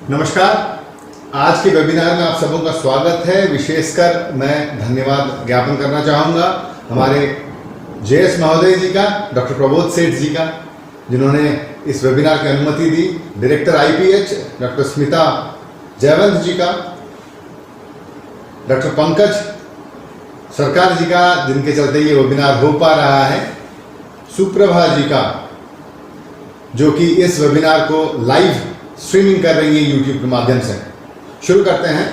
नमस्कार। आज के वेबिनार में आप सबों का स्वागत है। विशेषकर मैं धन्यवाद ज्ञापन करना चाहूँगा हमारे जेएस महोदय जी का, डॉक्टर प्रबोध सेठ जी का, जिन्होंने इस वेबिनार की अनुमति दी, डायरेक्टर आईपीएच डॉक्टर स्मिता जयवंत जी का, डॉक्टर पंकज सरकार जी का, जिनके चलते ये वेबिनार हो पा रहा है, सुप्रभा जी का, जो कि इस वेबिनार को लाइव स्ट्रीमिंग कर रही है यूट्यूब के माध्यम से। शुरू करते हैं।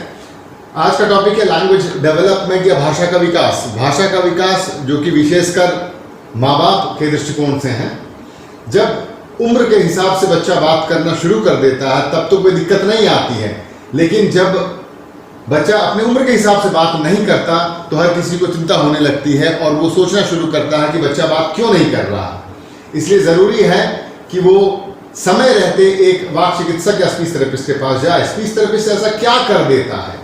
आज का टॉपिक है लैंग्वेज डेवलपमेंट या भाषा का विकास। भाषा का विकास जो कि विशेषकर माँ बाप के दृष्टिकोण से है। जब उम्र के हिसाब से बच्चा बात करना शुरू कर देता है तब तो कोई दिक्कत नहीं आती है, लेकिन जब बच्चा अपने उम्र के हिसाब से बात नहीं करता तो हर किसी को चिंता होने लगती है और वो सोचना शुरू करता है कि बच्चा बात क्यों नहीं कर रहा। इसलिए ज़रूरी है कि वो समय रहते एक वाक चिकित्सक या स्पीच थेरेपिस्ट के पास जाए। स्पीच थेरेपिस्ट ऐसा क्या कर देता है?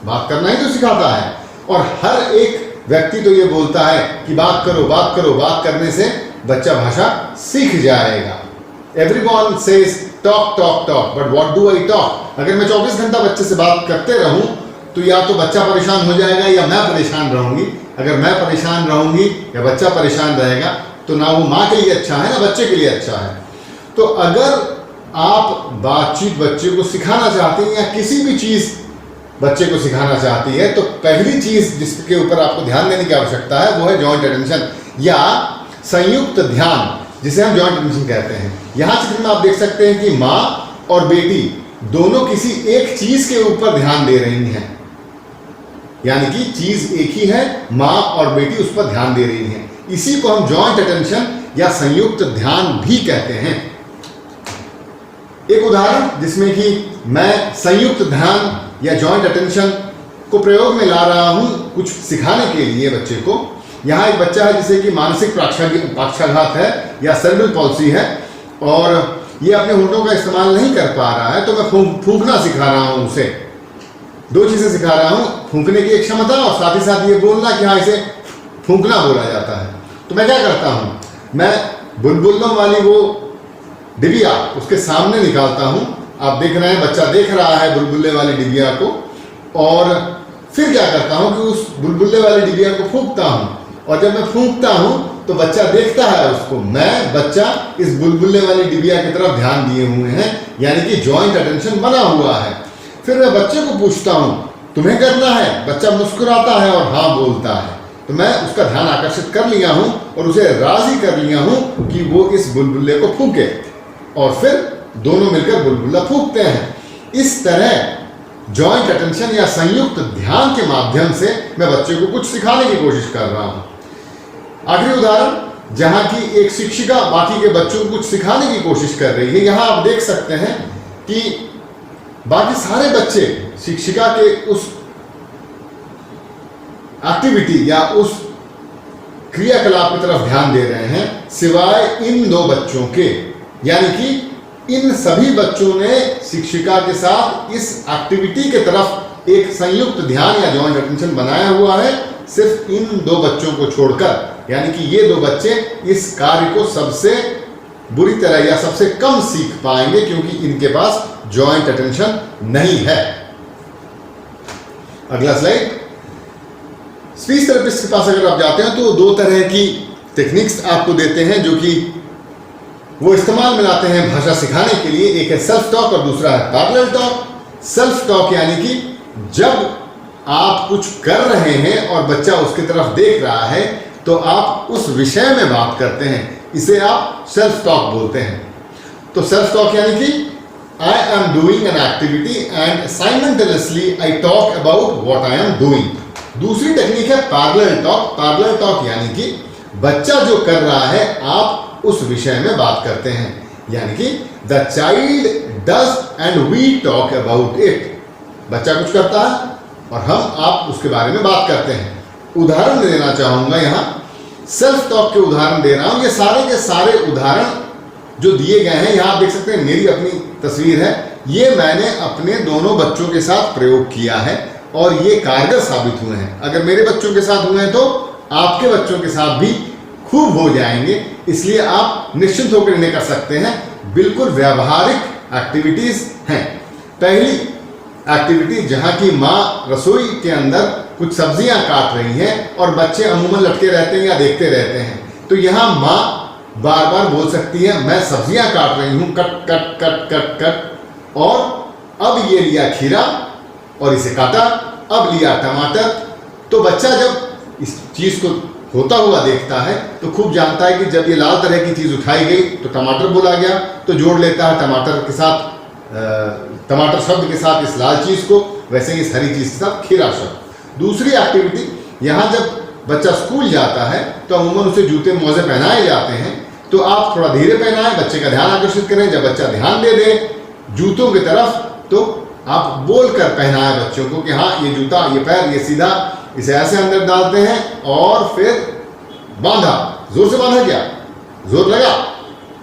बात करना ही तो सिखाता है। और हर एक व्यक्ति तो ये बोलता है कि बात करो, बात करो। बात करने से बच्चा भाषा सीख जाएगा। Everyone says talk talk talk, but what do I talk? अगर मैं 24 घंटा बच्चे से बात करते रहूं तो या तो बच्चा परेशान हो जाएगा या मैं परेशान रहूंगी। अगर मैं परेशान रहूंगी या बच्चा परेशान रहेगा तो ना वो माँ के लिए अच्छा है ना बच्चे के लिए अच्छा है। तो अगर आप बातचीत बच्चे को सिखाना चाहते हैं या किसी भी चीज़ बच्चे को सिखाना चाहती है तो पहली चीज़ जिसके ऊपर आपको ध्यान देने की आवश्यकता है वो है जॉइंट अटेंशन या संयुक्त ध्यान, जिसे हम जॉइंट अटेंशन कहते हैं। यहाँ चित्र में आप देख सकते हैं कि माँ और बेटी दोनों किसी एक चीज़ के ऊपर ध्यान दे रही हैं, यानी कि चीज़ एक ही है, माँ और बेटी उस पर ध्यान दे रही हैं। इसी को हम जॉइंट अटेंशन या संयुक्त ध्यान भी कहते हैं। एक उदाहरण जिसमें कि मैं संयुक्त ध्यान या जॉइंट अटेंशन को प्रयोग में ला रहा हूं कुछ सिखाने के लिए बच्चे को। यहाँ एक बच्चा है जिसे कि मानसिक पक्षाघात है या सेरेब्रल पॉल्सी है और ये अपने होंठों का इस्तेमाल नहीं कर पा रहा है, तो मैं फूंकना सिखा रहा हूँ उसे। दो चीज़ें सिखा रहा हूँ, फूंकने की एक क्षमता और साथ ही साथ ये बोलना कि हाँ इसे फूंकना बोला जाता है। तो मैं क्या करता हूँ, मैं बुलबुलों वाली वो डिबिया उसके सामने निकालता हूँ। आप देख रहे हैं बच्चा देख रहा है बुलबुले वाली डिबिया को, और फिर क्या करता हूँ कि उस बुलबुले वाली डिबिया को फूंकता हूँ। और जब मैं फूंकता हूँ तो बच्चा देखता है उसको। बच्चा इस बुलबुले वाली डिबिया की तरफ ध्यान दिए हुए हैं, यानी कि जॉइंट अटेंशन बना हुआ है। फिर मैं बच्चे को पूछता हूँ तुम्हें करना है? बच्चा मुस्कुराता है और हाँ बोलता है। तो मैं उसका ध्यान आकर्षित कर लिया हूँ और उसे राजी कर लिया हूँ कि वो इस बुलबुले को फूंके, और फिर दोनों मिलकर बुलबुला फूंकते हैं। इस तरह जॉइंट अटेंशन या संयुक्त ध्यान के माध्यम से मैं बच्चे को कुछ सिखाने की कोशिश कर रहा हूँ। आखिरी उदाहरण जहाँ की एक शिक्षिका बाकी के बच्चों को कुछ सिखाने की कोशिश कर रही है। यहाँ आप देख सकते हैं कि बाकी सारे बच्चे शिक्षिका के उस एक्टिविटी या उस क्रियाकलाप की तरफ ध्यान दे रहे हैं, सिवाय इन दो बच्चों के। यानी कि इन सभी बच्चों ने शिक्षिका के साथ इस एक्टिविटी की तरफ एक संयुक्त ध्यान या जॉइंट अटेंशन बनाया हुआ है, सिर्फ इन दो बच्चों को छोड़कर। यानी कि ये दो बच्चे इस कार्य को सबसे बुरी तरह या सबसे कम सीख पाएंगे क्योंकि इनके पास जॉइंट अटेंशन नहीं है। अगला स्लाइड। स्पीच थेरेपिस्ट के पास अगर आप जाते हैं तो दो तरह की टेक्निक्स आपको देते हैं जो कि वो इस्तेमाल में लाते हैं भाषा सिखाने के लिए। एक है सेल्फ टॉक और दूसरा है पैरेलल टॉक। सेल्फ टॉक यानी कि जब आप कुछ कर रहे हैं और बच्चा उसकी तरफ देख रहा है तो आप उस विषय में बात करते हैं, इसे आप सेल्फ टॉक बोलते हैं। तो सेल्फ टॉक यानी कि I am doing an activity and simultaneously I talk about what I am doing. दूसरी टेक्निक है पैरेलल टॉक। पैरेलल टॉक यानी कि बच्चा जो कर रहा है आप उस विषय में बात करते हैं, यानी कि the child does and we talk about it. बच्चा कुछ करता है और हम आप उसके बारे में बात करते हैं। उदाहरण देना चाहूंगा, यहाँ सेल्फ टॉक के उदाहरण दे रहा हूं। ये सारे के सारे उदाहरण जो दिए गए हैं, यहाँ आप देख सकते हैं मेरी अपनी तस्वीर है, ये मैंने अपने दोनों बच्चों के साथ प्रयोग किया है और ये कारगर साबित हुए हैं। अगर मेरे बच्चों के साथ हुए हैं तो आपके बच्चों के साथ भी खूब हो जाएंगे। इसलिए आप निश्चिंत होकर इन्हें कर सकते हैं, बिल्कुल व्यावहारिक एक्टिविटीज हैं। पहली एक्टिविटी जहां की माँ रसोई के अंदर कुछ सब्जियां काट रही हैं और बच्चे अमूमन लटके रहते हैं या देखते रहते हैं, तो यहाँ माँ बार बार बोल सकती है मैं सब्जियां काट रही हूं, cut cut cut cut cut, और अब ये लिया खीरा और इसे काटा, अब लिया टमाटर। तो बच्चा जब इस चीज को होता हुआ देखता है तो खूब जानता है कि जब ये लाल तरह की चीज उठाई गई तो टमाटर बोला गया, तो जोड़ लेता है टमाटर के साथ, टमाटर शब्द के साथ इस लाल चीज को, वैसे ही इस हरी चीज के साथ खीरा शब्द। दूसरी एक्टिविटी, यहाँ जब बच्चा स्कूल जाता है तो अमूमन उसे जूते मोजे पहनाए जाते हैं, तो आप थोड़ा धीरे पहनाएं, बच्चे का ध्यान आकर्षित करें। जब बच्चा ध्यान दे दे जूतों की तरफ तो आप बोलकर पहनाएं बच्चों को कि हाँ ये जूता, ये पैर, ये सीधा, इसे ऐसे अंदर डालते हैं और फिर बांधा, जोर से बांधा, क्या जोर लगा,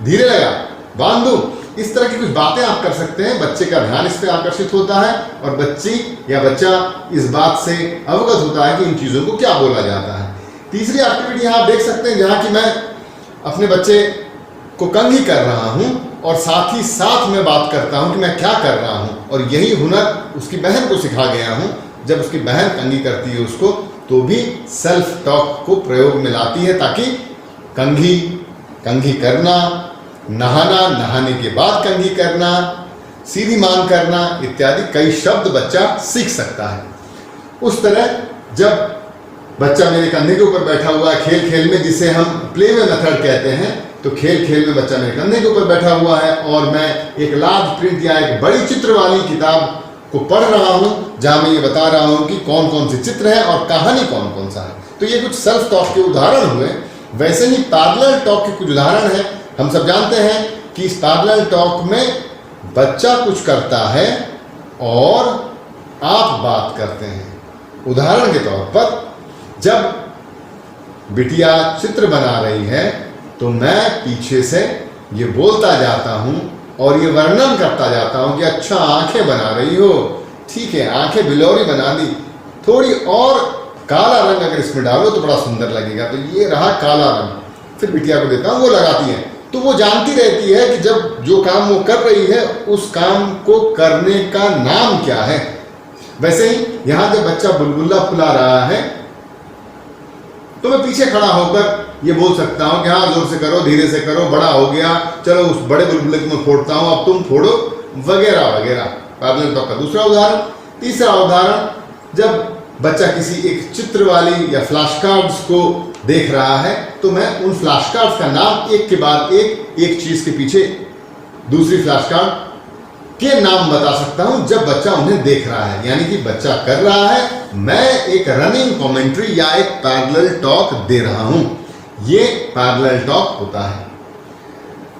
धीरे लगा, बांध दूं। इस तरह की कुछ बातें आप कर सकते हैं, बच्चे का ध्यान इस पे आकर्षित होता है और बच्ची या बच्चा इस बात से अवगत होता है कि इन चीजों को क्या बोला जाता है। तीसरी एक्टिविटी यहाँ आप देख सकते हैं जहाँ की मैं अपने बच्चे को कंघी कर रहा हूँ और साथ ही साथ मैं बात करता हूँ कि मैं क्या कर रहा हूँ, और यही हुनर उसकी बहन को सिखा गया हूँ। जब उसकी बहन कंघी करती है उसको, तो भी सेल्फ टॉक को प्रयोग में लाती है, ताकि कंघी, कंघी करना, नहाना, नहाने के बाद कंघी करना, सीधी मांग करना इत्यादि कई शब्द बच्चा सीख सकता है। उस तरह जब बच्चा मेरे कंधे के ऊपर बैठा हुआ है खेल खेल में, जिसे हम प्ले वे मेथड कहते हैं, तो खेल खेल में बच्चा मेरे कंधे के ऊपर बैठा हुआ है और मैं एक लार्ज प्रिंट या एक बड़ी चित्र वाली किताब को पढ़ रहा हूं, जहां मैं ये बता रहा हूं कि कौन कौन से चित्र हैं और कहानी कौन कौन सा है। तो ये कुछ सेल्फ टॉक के उदाहरण हुए। वैसे ही पैरेलल टॉक के कुछ उदाहरण हैं। हम सब जानते हैं कि इस पैरेलल टॉक में बच्चा कुछ करता है और आप बात करते हैं। उदाहरण के तौर पर जब बिटिया चित्र बना रही है तो मैं पीछे से ये बोलता जाता हूं और ये वर्णन करता जाता हूं कि अच्छा आंखें बना रही हो, ठीक है, आंखें बिलोरी बना दी, थोड़ी और काला रंग अगर इसमें डालो तो बड़ा सुंदर लगेगा, तो ये रहा काला रंग। फिर बिटिया को देता हूं, वो लगाती है, तो वो जानती रहती है कि जब जो काम वो कर रही है उस काम को करने का नाम क्या है। वैसे ही यहां जब बच्चा बुलबुला फुला रहा है तो मैं पीछे खड़ा होकर ये बोल सकता हूं कि हाँ जोर से करो, धीरे से करो, बड़ा हो गया, चलो उस बड़े बुलबुले को मैं फोड़ता हूं, अब तुम फोड़ो, वगैरह वगैरह। पैरेलल टॉक का दूसरा उदाहरण। तीसरा उदाहरण, जब बच्चा किसी एक चित्र वाली या फ्लैश कार्ड्स को देख रहा है तो मैं उन फ्लैश कार्ड्स का नाम एक के बाद एक चीज के पीछे दूसरी फ्लैश कार्ड के नाम बता सकता हूं जब बच्चा उन्हें देख रहा है। यानी कि बच्चा कर रहा है, मैं एक रनिंग कमेंट्री या एक पैरेलल टॉक दे रहा हूं। ये पैरेलल टॉक होता है।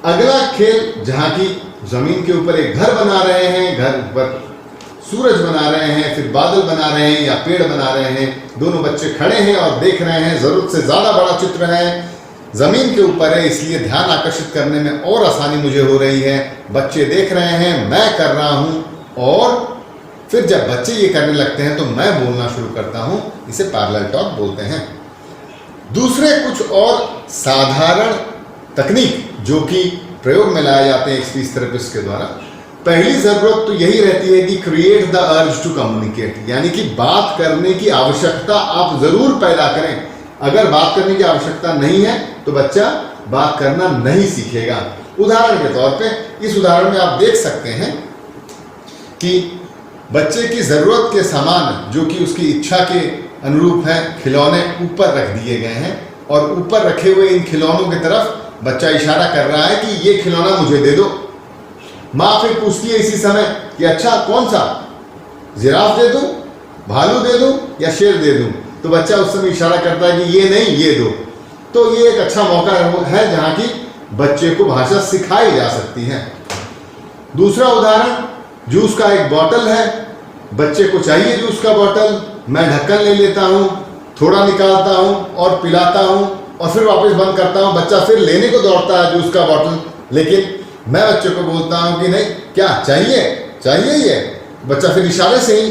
अगला खेल, जहां की जमीन के ऊपर एक घर बना रहे हैं, घर पर सूरज बना रहे हैं, फिर बादल बना रहे हैं या पेड़ बना रहे हैं, दोनों बच्चे खड़े हैं और देख रहे हैं, जरूरत से ज्यादा बड़ा चित्र है, जमीन के ऊपर है, इसलिए ध्यान आकर्षित करने में और आसानी मुझे हो रही है। बच्चे देख रहे हैं, मैं कर रहा हूं, और फिर जब बच्चे ये करने लगते हैं तो मैं बोलना शुरू करता हूं। इसे पैरेलल टॉक बोलते हैं। दूसरे कुछ और साधारण तकनीक जो कि प्रयोग में लाए जाते हैं एक स्पीच थेरेपिस्ट के द्वारा। पहली जरूरत तो यही रहती है कि create the urge to communicate, यानी कि बात करने की आवश्यकता आप जरूर पैदा करें। अगर बात करने की आवश्यकता नहीं है तो बच्चा बात करना नहीं सीखेगा। उदाहरण के तौर पे इस उदाहरण में आप देख सकते हैं कि बच्चे की जरूरत के सामान जो कि उसकी इच्छा के अनुरूप है, खिलौने ऊपर रख दिए गए हैं और ऊपर रखे हुए इन खिलौनों की तरफ बच्चा इशारा कर रहा है कि ये खिलौना मुझे दे दो। माँ फिर पूछती है इसी समय कि अच्छा कौन सा, जिराफ दे दूं, भालू दे दूं या शेर दे दूं? तो बच्चा उस समय इशारा करता है कि ये नहीं, ये दो। तो ये एक अच्छा मौका है जहां की बच्चे को भाषा सिखाई जा सकती है। दूसरा उदाहरण, जूस का एक बॉटल है, बच्चे को चाहिए जूस का बॉटल, मैं ढक्कन ले लेता हूं, थोड़ा निकालता हूं और पिलाता हूं और फिर वापस बंद करता हूं। बच्चा फिर लेने को दौड़ता है जूस का बॉटल, लेकिन मैं बच्चे को बोलता हूं कि नहीं, क्या चाहिए, चाहिए ये। बच्चा फिर इशारे से ही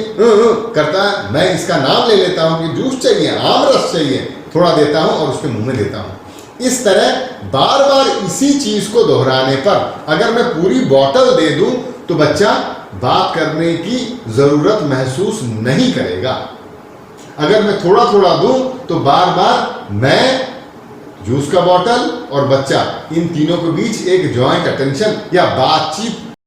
करता है। मैं इसका नाम ले लेता हूं कि जूस चाहिए, आम रस चाहिए, थोड़ा देता हूं और उसके मुंह में देता हूं। इस तरह बार बार इसी चीज को दोहराने पर अगर मैं पूरी बॉटल दे दूं तो बच्चा बात करने की जरूरत महसूस नहीं करेगा। अगर मैं थोड़ा थोड़ा दूं तो बार बार मैं, जूस का बॉटल और बच्चा, इन तीनों के बीच एक जॉइंट अटेंशन या बातचीत